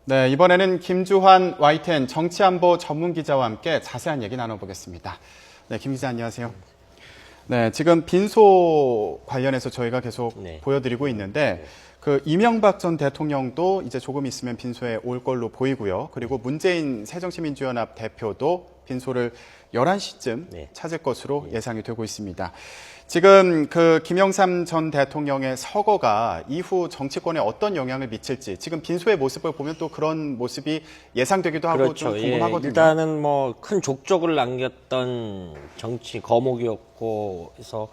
네, 이번에는 김주환 YTN 정치안보 전문기자와 함께 자세한 얘기 나눠보겠습니다. 네, 김 기자 안녕하세요. 네, 지금 빈소 관련해서 저희가 계속 보여드리고 있는데 그 이명박 전 대통령도 이제 조금 있으면 빈소에 올 걸로 보이고요. 그리고 문재인 새정치민주연합 대표도 빈소를 11시쯤 찾을 것으로 예상이 되고 있습니다. 지금 그 김영삼 전 대통령의 서거가 이후 정치권에 어떤 영향을 미칠지 지금 빈소의 모습을 보면 또 그런 모습이 예상되기도 하고 그렇죠. 좀 궁금하거든요. 예, 일단은 뭐 큰 족적을 남겼던 정치 거목이었고 해서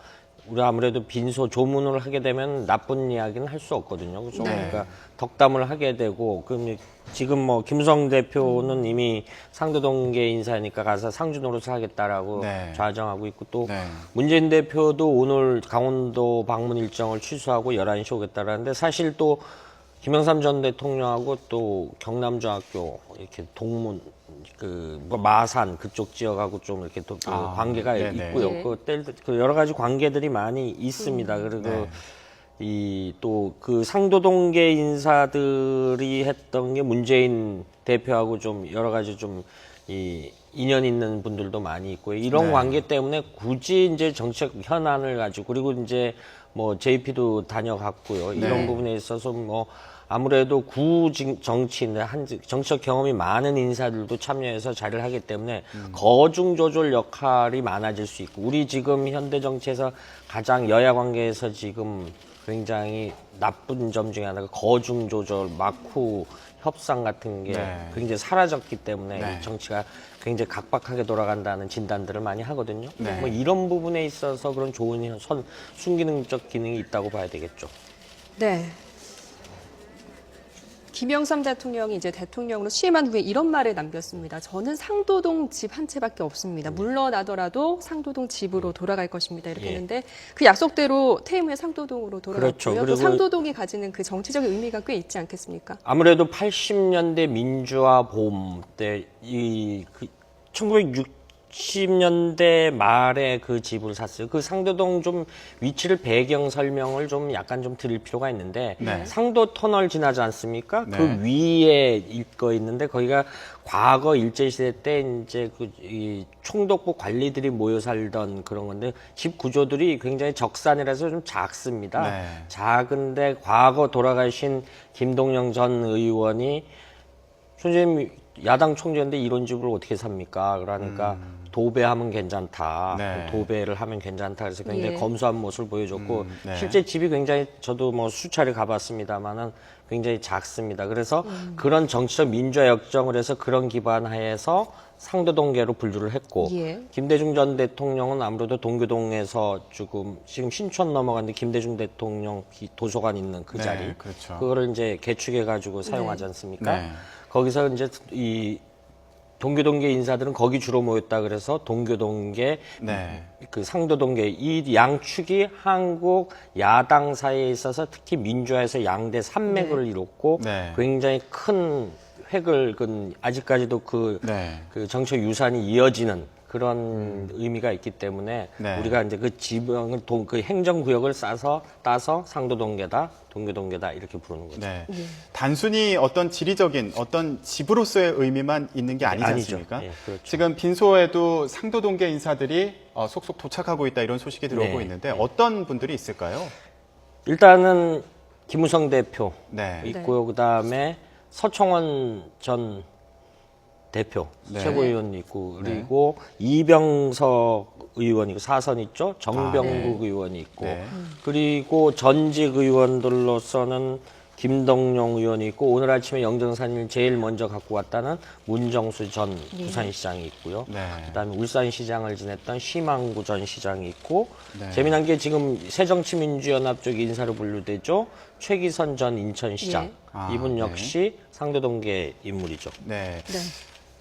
우리 아무래도 빈소 조문을 하게 되면 나쁜 이야기는 할 수 없거든요. 그렇죠? 그러니까 덕담을 하게 되고 그럼 지금 뭐 김무성 대표는 이미 상도동계 인사니까 가서 상주 노릇을 하겠다라고 좌정하고 있고 또 문재인 대표도 오늘 강원도 방문 일정을 취소하고 11시 오겠다라는데 사실 또 김영삼 전 대통령하고 또 경남중학교 이렇게 동문 뭐 마산 그쪽 지역하고 좀 이렇게 또 관계가 있고요. 그 여러 가지 관계들이 많이 있습니다. 그리고 이 또 그 상도동계 인사들이 했던 게 문재인 대표하고 좀 여러 가지 좀 이 인연 있는 분들도 많이 있고요. 이런 관계 때문에 굳이 이제 정책 현안을 가지고 그리고 이제 뭐 JP도 다녀갔고요. 이런 부분에 있어서 뭐 아무래도 구 정치인, 정치적 경험이 많은 인사들도 참여해서 자리를 하기 때문에 거중 조절 역할이 많아질 수 있고 우리 지금 현대 정치에서 가장 여야 관계에서 지금 굉장히 나쁜 점 중에 하나가 거중 조절, 마쿠 협상 같은 게 굉장히 사라졌기 때문에 정치가 굉장히 각박하게 돌아간다는 진단들을 많이 하거든요. 뭐 이런 부분에 있어서 그런 좋은 순기능적 기능이 있다고 봐야 되겠죠. 네. 김영삼 대통령이 이제 대통령으로 취임한 후에 이런 말을 남겼습니다. 저는 상도동 집 한 채밖에 없습니다. 물러나더라도 상도동 집으로 돌아갈 것입니다. 이렇게 했는데 그 약속대로 퇴임 후에 상도동으로 돌아갔고요. 그렇죠. 또 상도동이 가지는 그 정치적인 의미가 꽤 있지 않겠습니까? 아무래도 80년대 민주화 봄 때 이 1960년대 말에 그 집을 샀어요. 그 상도동 좀 위치를 배경 설명을 좀 약간 좀 드릴 필요가 있는데 상도 터널 지나지 않습니까? 그 위에 읽고 있는데 거기가 과거 일제시대 때 이제 이 총독부 관리들이 모여 살던 그런 건데 집 구조들이 굉장히 적산이라서 좀 작습니다. 작은데 과거 돌아가신 김동영 전 의원이 선생님 야당 총재인데 이런 집을 어떻게 삽니까? 그러니까 도배하면 괜찮다. 도배를 하면 괜찮다. 그래서 굉장히 검소한 모습을 보여줬고 실제 집이 굉장히 저도 뭐 수차례 가봤습니다만은 굉장히 작습니다. 그래서 그런 정치적 민주화 역정을 해서 그런 기반 하에서 상도동계로 분류를 했고 김대중 전 대통령은 아무래도 동교동에서 지금 신촌 넘어갔는데 김대중 대통령 도서관 있는 그 자리 그거를 이제 개축해 가지고 사용하지 않습니까? 거기서 이제 이 동교동계 인사들은 거기 주로 모였다 그래서 동교동계, 그 상도동계 이 양축이 한국 야당 사이에 있어서 특히 민주화에서 양대 산맥을 이뤘고 굉장히 큰 획을 아직까지도 그 정책 유산이 이어지는 그런 의미가 있기 때문에 우리가 이제 그 지방을 그 행정구역을 따서 상도동계다, 동교동계다 이렇게 부르는 거죠. 단순히 어떤 지리적인 어떤 집으로서의 의미만 있는 게 아니지 않습니까? 그렇죠. 지금 빈소에도 상도동계 인사들이 속속 도착하고 있다 이런 소식이 들어오고 있는데 어떤 분들이 있을까요? 일단은 김무성 대표 있고요. 그다음에 서청원 전 대표, 최고위원 있고, 그리고 이병석 의원이고, 사선 있죠? 정병국 의원이 있고, 그리고 전직 의원들로서는 김동영 의원이 있고, 오늘 아침에 영정사진을 제일 먼저 갖고 왔다는 문정수 전 부산시장이 있고요. 그 다음에 울산시장을 지냈던 심항구 전 시장이 있고, 재미난 게 지금 새정치민주연합 쪽 인사로 분류되죠? 최기선 전 인천시장. 이분 역시 상도동계 인물이죠.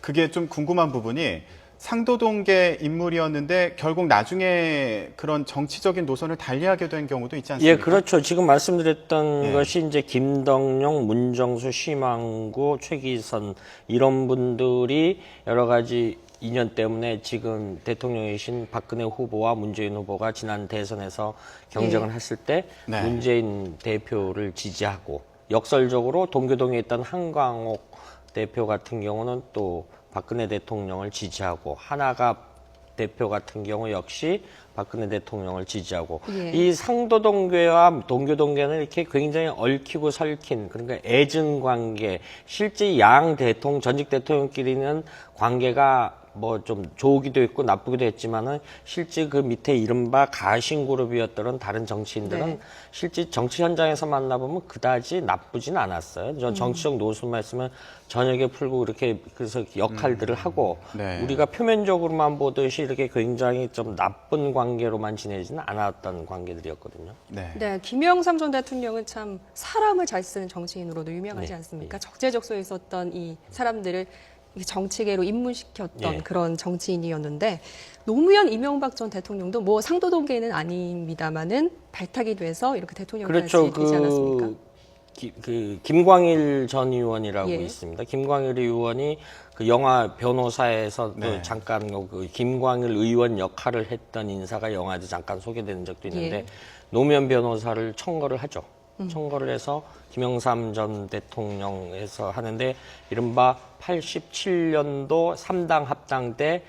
그게 좀 궁금한 부분이 상도동계 인물이었는데 결국 나중에 그런 정치적인 노선을 달리하게 된 경우도 있지 않습니까? 그렇죠. 지금 말씀드렸던 것이 이제 김동영, 문정수, 심항구, 최기선 이런 분들이 여러 가지 인연 때문에 지금 대통령이신 박근혜 후보와 문재인 후보가 지난 대선에서 경쟁을 했을 때 문재인 대표를 지지하고 역설적으로 동교동에 있던 한광옥 대표 같은 경우는 또 박근혜 대통령을 지지하고, 하나갑 대표 같은 경우 역시 박근혜 대통령을 지지하고, 예. 이 상도동교와 동교동교는 이렇게 굉장히 얽히고 설킨, 그러니까 애증 관계, 실제 양 전직 대통령끼리는 관계가 뭐 좀 좋기도 했고 나쁘기도 했지만은, 실제 그 밑에 이른바 가신그룹이었던 다른 정치인들은 네. 실제 정치 현장에서 만나보면 그다지 나쁘진 않았어요. 저 정치적 노선만 있으면 저녁에 풀고 이렇게 그래서 역할들을 하고, 네. 우리가 표면적으로만 보듯이 이렇게 굉장히 좀 나쁜 관계로만 지내지는 않았던 관계들이었거든요. 네. 네, 김영삼 전 대통령은 참 사람을 잘 쓰는 정치인으로도 유명하지 네, 않습니까? 적재적소에 있었던 이 사람들을 이 정치계로 입문시켰던 예. 그런 정치인이었는데, 노무현 이명박 전 대통령도 뭐 상도동계는 아닙니다만은 발탁이 돼서 이렇게 대통령까지 그렇죠. 되지 않았습니까? 김광일 전 의원이라고 예. 있습니다. 김광일 의원이 그 영화 변호사에서도 네. 잠깐 그 김광일 의원 역할을 했던 인사가 영화에도 잠깐 소개되는 적도 있는데, 예. 노무현 변호사를 청거를 하죠. 청거를 해서 김영삼 전 대통령에서 하는데, 이른바 87년도 3당 합당 때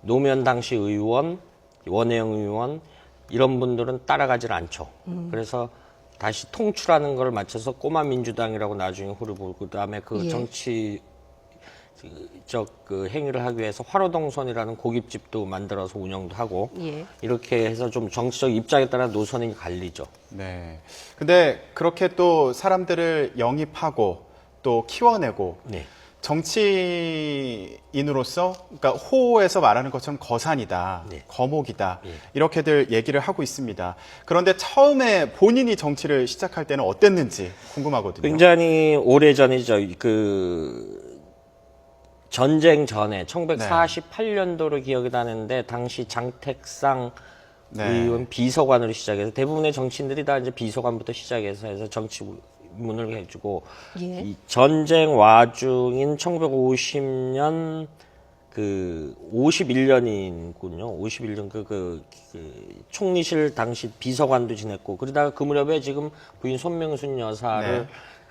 노무현 당시 의원, 원혜영 의원 이런 분들은 따라가질 않죠. 그래서 다시 통출하는 걸 맞춰서 꼬마 민주당이라고 나중에 후르고, 그다음에 그 예. 정치 그 행위를 하기 위해서 화로동선이라는 고깃집도 만들어서 운영도 하고, 예. 이렇게 해서 좀 정치적 입장에 따라 노선이 갈리죠. 네. 근데 그렇게 또 사람들을 영입하고 또 키워내고 네. 정치인으로서, 그러니까 호에서 말하는 것처럼 거산이다, 네. 거목이다, 예. 이렇게들 얘기를 하고 있습니다. 그런데 처음에 본인이 정치를 시작할 때는 어땠는지 궁금하거든요. 굉장히 오래전이죠. 그 전쟁 전에 1948년도로 기억이 나는데, 당시 장택상 네. 의원 비서관으로 시작해서, 대부분의 정치인들이 다 이제 비서관부터 시작해서 해서 정치문을 해주고, 예. 이 전쟁 와중인 1950년 그 51년이군요. 51년 그 총리실 당시 비서관도 지냈고, 그러다가 그 무렵에 지금 부인 손명순 여사를 네.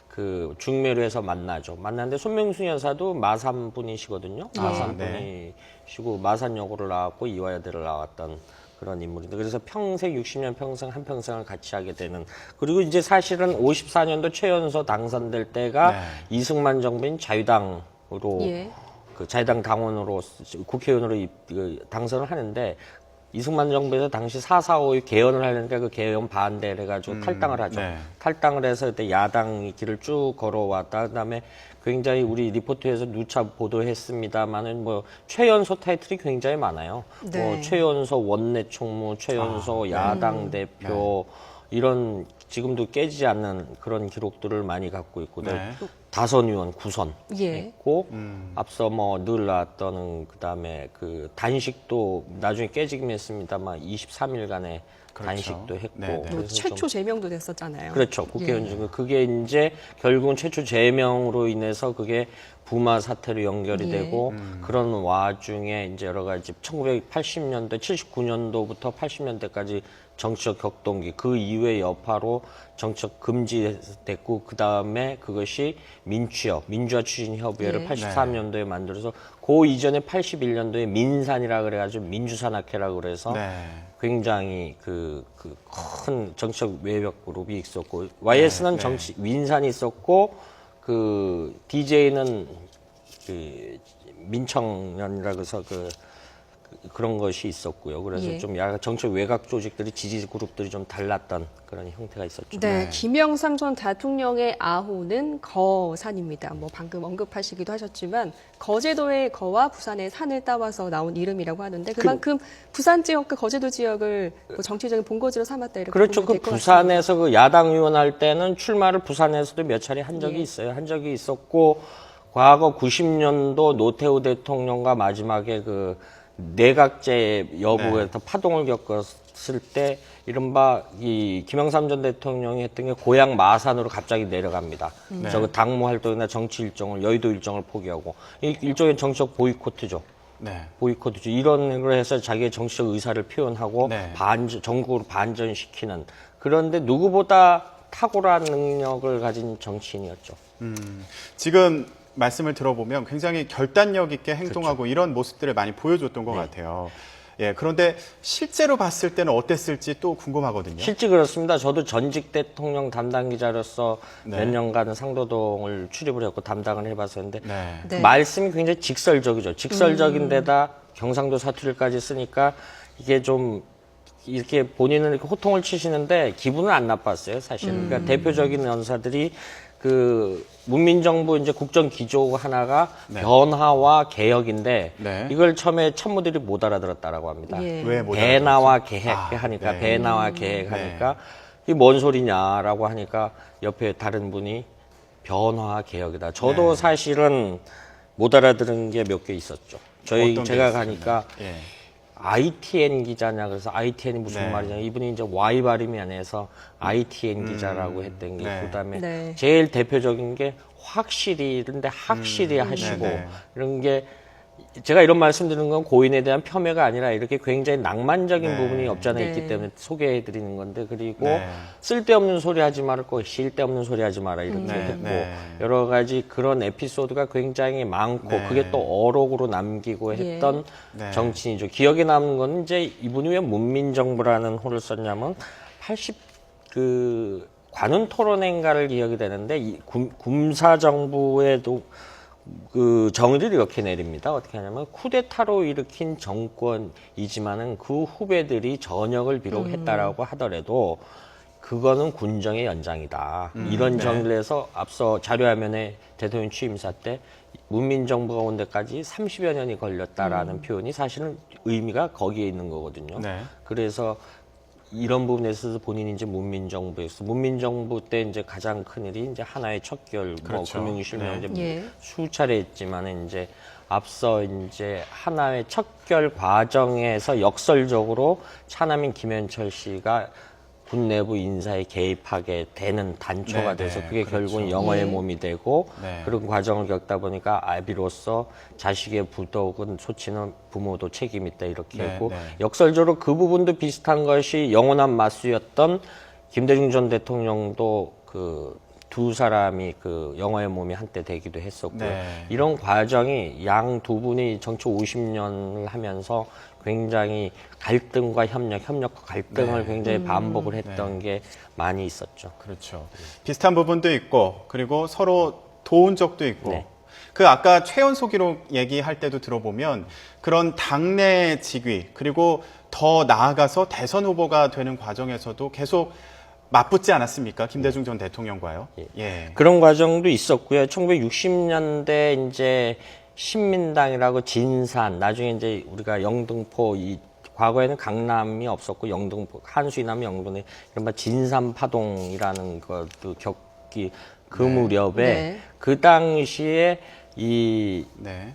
그 중매로 해서 만나죠. 만났는데 손명순 여사도 마산 분이시거든요. 마산 네. 분이시고 마산여고를 나왔고 이화여대를 나왔던 그런 인물인데, 그래서 평생 60년 평생 한평생을 같이 하게 되는, 그리고 이제 사실은 54년도 최연소 당선될 때가 네. 이승만 정부인 자유당으로 예. 그 자유당 당원으로 국회의원으로 당선을 하는데, 이승만 정부에서 당시 4.4.5 개헌을 하려니까 그 개헌 반대를 해가지고 탈당을 하죠. 네. 탈당을 해서 그때 야당이 길을 쭉 걸어왔다. 그다음에 굉장히 우리 리포트에서 누차 보도했습니다만은 뭐 최연소 타이틀이 굉장히 많아요. 네. 뭐 최연소 원내 총무, 최연소 야당 대표, 이런 지금도 깨지지 않는 그런 기록들을 많이 갖고 있고, 네. 다선 의원 9선 예. 있고, 앞서 뭐 늘 나왔던 그다음에 그 단식도 나중에 깨지긴 했습니다만 23일간의 그렇죠. 단식도 했고, 네네. 뭐 그래서 최초 좀 제명도 됐었잖아요. 그렇죠. 국회의원 중에 그게 이제 결국은 최초 제명으로 인해서 그게 부마 사태로 연결이 예. 되고, 그런 와중에 이제 여러 가지 1980년대, 79년도부터 80년대까지 정치적 격동기, 그 이후의 여파로 정치적 금지됐고, 그 다음에 그것이 민주화 추진협의회를 예. 83년도에 만들어서, 그 이전에 81년도에 민산이라 그래가지고 민주산학회라 그래서 네. 굉장히 그 큰 정치적 외벽 그룹이 있었고, YS는 네. 민산이 있었고, 그 DJ는 그 민청년이라 그래서 그런 것이 있었고요. 그래서 예. 좀 약간 정치 외곽 조직들이 지지 그룹들이 좀 달랐던 그런 형태가 있었죠. 네, 네. 김영삼 전 대통령의 아호는 거산입니다. 뭐 방금 언급하시기도 하셨지만, 거제도의 거와 부산의 산을 따와서 나온 이름이라고 하는데, 그만큼 부산 지역과 거제도 지역을 뭐 정치적인 본거지로 삼았다, 이렇게 그렇죠. 보면 그 될것 부산에서 그 야당 의원 할 때는 출마를 부산에서도 몇 차례 한 적이 예. 있어요. 한 적이 있었고, 과거 90년도 노태우 대통령과 마지막에 그 내각제 여부에서 파동을 겪었을 때, 이른바 이 김영삼 전 대통령이 했던 게 고향 마산으로 갑자기 내려갑니다. 저 당무 활동이나 정치 일정을, 여의도 일정을 포기하고, 일종의 정치적 보이콧이죠. 네. 보이콧이죠. 이런 걸 해서 자기의 정치적 의사를 표현하고 네. 전국으로 반전시키는. 그런데 누구보다 탁월한 능력을 가진 정치인이었죠. 지금 말씀을 들어보면 굉장히 결단력 있게 행동하고 이런 모습들을 많이 보여줬던 것 같아요. 예, 그런데 실제로 봤을 때는 어땠을지 또 궁금하거든요. 실제 그렇습니다. 저도 전직 대통령 담당 기자로서 몇 년간 상도동을 출입을 했고 담당을 해봤었는데 네. 네. 말씀이 굉장히 직설적이죠. 직설적인데다 경상도 사투리까지 쓰니까 이게 좀 이렇게 본인은 이렇게 호통을 치시는데 기분은 안 나빴어요, 사실. 그러니까 대표적인 연사들이 그 문민정부 이제 국정 기조 하나가 변화와 개혁인데 네. 이걸 처음에 참모들이 못 알아들었다라고 합니다. 예. 왜 못 배나와 알아들었죠? 계획 하니까 네. 배나와 계획 하니까 이게 뭔 소리냐라고 하니까 옆에 다른 분이 변화 개혁이다. 저도 네. 사실은 못 알아들은 게 몇 개 있었죠. 어떤 게 제가 있습니까? 가니까 예. ITN 기자냐 그래서 ITN이 무슨 네. 말이냐 이분이 이제 Y 발음이 아니라서 ITN 기자라고 했던 게 네. 그다음에 네. 제일 대표적인 게 확실히 이런데 확실히 하시고 네네. 이런 게 제가 이런 말씀드리는 건 고인에 대한 폄훼가 아니라 이렇게 굉장히 낭만적인 네. 부분이 없지 않아 있기 네. 때문에 소개해 드리는 건데 그리고 네. 쓸데없는 소리 하지 말고 쓸데없는 소리 하지 마라 이렇게 네. 듣고 네. 여러 가지 그런 에피소드가 굉장히 많고 네. 그게 또 어록으로 남기고 했던 네. 정치인이죠. 기억에 남는 거는 이제 이분이 왜 문민정부라는 호를 썼냐면 80 관훈 토론회인가를 기억이 되는데 이 군사 정부에도 그 정의를 이렇게 내립니다. 어떻게 하냐면 쿠데타로 일으킨 정권이지만은 그 후배들이 전역을 비록했다라고 하더라도 그거는 군정의 연장이다. 이런 정의를 해서 앞서 자료화면에 대통령 취임사 때 문민정부가 온 데까지 30여 년이 걸렸다라는 표현이 사실은 의미가 거기에 있는 거거든요. 네. 그래서 이런 부분에 있어서 본인이 이제 문민정부였어. 문민정부 때 이제 가장 큰 일이 이제 하나의 척결, 그렇죠. 뭐 금융실명 네. 이제 예. 수차례 했지만은 이제 앞서 이제 하나의 척결 과정에서 역설적으로 차남인 김현철 씨가 군 내부 인사에 개입하게 되는 단초가 네, 돼서 네, 그게 그렇죠. 결국은 영어의 예. 몸이 되고 네. 그런 과정을 겪다 보니까 아비로서 자식의 부덕은 소치는 부모도 책임 있다 이렇게 네, 했고 네. 역설적으로 그 부분도 비슷한 것이 영원한 맞수였던 김대중 전 대통령도 그 두 사람이 그 영어의 몸이 한때 되기도 했었고요. 네. 이런 과정이 양 두 분이 정치 50년을 하면서 굉장히 갈등과 협력과 갈등을 네. 굉장히 반복을 했던 게 많이 있었죠. 그렇죠. 비슷한 부분도 있고 그리고 서로 도운 적도 있고 네. 그 아까 최연소 기록 얘기할 때도 들어보면 그런 당내 직위 그리고 더 나아가서 대선 후보가 되는 과정에서도 계속 맞붙지 않았습니까? 김대중 전 대통령과요. 예. 그런 과정도 있었고요. 1960년대 이제 신민당이라고 진산, 나중에 이제 우리가 영등포 과거에는 강남이 없었고 영등포, 한수 이남이 영등포 이른바 진산파동이라는 것도 겪기 그 무렵에 네. 그 당시에 이 네.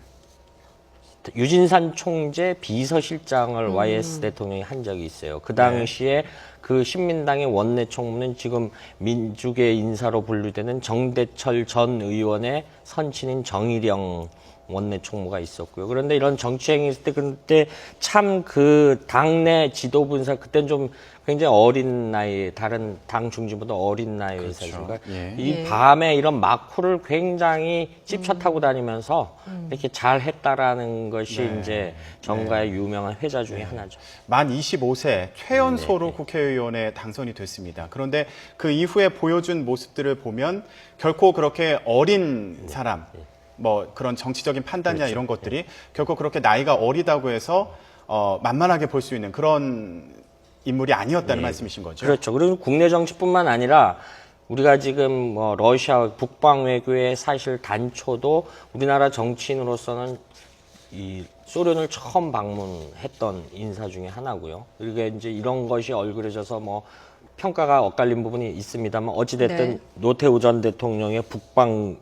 유진산 총재 비서실장을 YS 대통령이 한 적이 있어요. 그 당시에 그 신민당의 원내 총무는 지금 민주계 인사로 분류되는 정대철 전 의원의 선친인 정일영 원내 총무가 있었고요. 그런데 이런 정치행위 있을 때 그때 참 그 당내 지도부 인사 그때는 좀 굉장히 어린 나이에 다른 당 중진보다 어린 나이에 그렇죠. 있으니까 예. 이 예. 밤에 이런 마쿠를 굉장히 찝차 타고 다니면서 이렇게 잘 했다라는 것이 네. 이제 정가의 유명한 회자 중에 하나죠. 만 25세 최연소로 국회의원에 당선이 됐습니다. 그런데 그 이후에 보여준 모습들을 보면 결코 그렇게 어린 사람, 뭐 그런 정치적인 판단이나 이런 것들이 결코 그렇게 나이가 어리다고 해서 만만하게 볼 수 있는 그런 인물이 아니었다는 말씀이신 거죠? 그렇죠. 그리고 국내 정치뿐만 아니라 우리가 지금 뭐 러시아 북방 외교의 사실 단초도 우리나라 정치인으로서는 이 소련을 처음 방문했던 인사 중에 하나고요. 그리고 이제 이런 것이 얼그려져서 뭐 평가가 엇갈린 부분이 있습니다만 어찌됐든 네. 노태우 전 대통령의 북방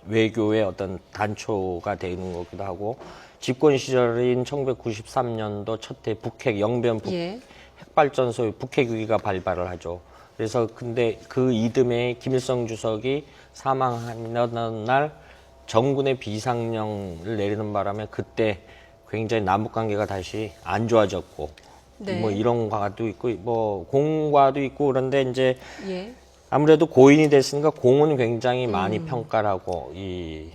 외교의 어떤 단초가 되는 거기도 하고 집권 시절인 1993년도 첫해 북핵 영변 예. 핵발전소의 북핵 위기가 발발을 하죠. 그래서 근데 그 이듬해 김일성 주석이 사망하는 날 정군의 비상령을 내리는 바람에 그때 굉장히 남북 관계가 다시 안 좋아졌고 네. 뭐 이런 과도 있고 뭐 공과도 있고 그런데 이제 예. 아무래도 고인이 됐으니까 공은 굉장히 많이 평가를 하고 이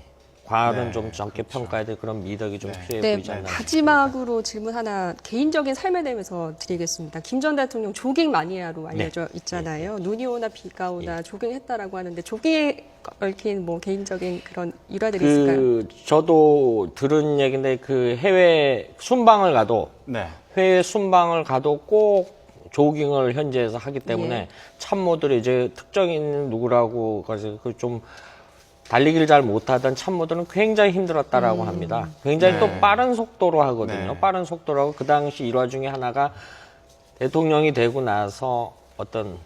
과는 네, 좀 적게 평가해야 될 그런 미덕이 좀 필요해 네, 보이지 않나. 마지막으로 질문 하나 개인적인 삶에 대해서 드리겠습니다. 김 전 대통령 조깅 마니아로 알려져 있잖아요. 눈이 오나 비가 오나 조깅했다라고 하는데 조깅에 얽힌 뭐 개인적인 그런 일화들이 있을까요? 저도 들은 얘기인데 그 해외 순방을 가도 네. 해외 순방을 가도 꼭 조깅을 현지에서 하기 때문에 예. 참모들이 이제 특정인 누구라고 그래서 그 좀 달리기를 잘 못하던 참모들은 굉장히 힘들었다라고 합니다. 굉장히 네. 또 빠른 속도로 하거든요. 네. 빠른 속도로 하고 그 당시 일화 중에 하나가 대통령이 되고 나서 어떤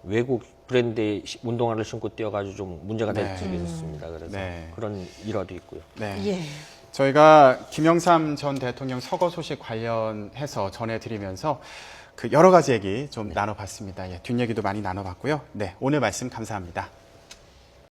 외국 브랜드의 운동화를 신고 뛰어가지고 좀 문제가 될 적이 있었습니다. 그래서 네. 그런 일화도 있고요. 네. 예. 저희가 김영삼 전 대통령 서거 소식 관련해서 전해드리면서 그 여러 가지 얘기 좀 나눠봤습니다. 예, 뒷얘기도 많이 나눠봤고요. 네, 오늘 말씀 감사합니다.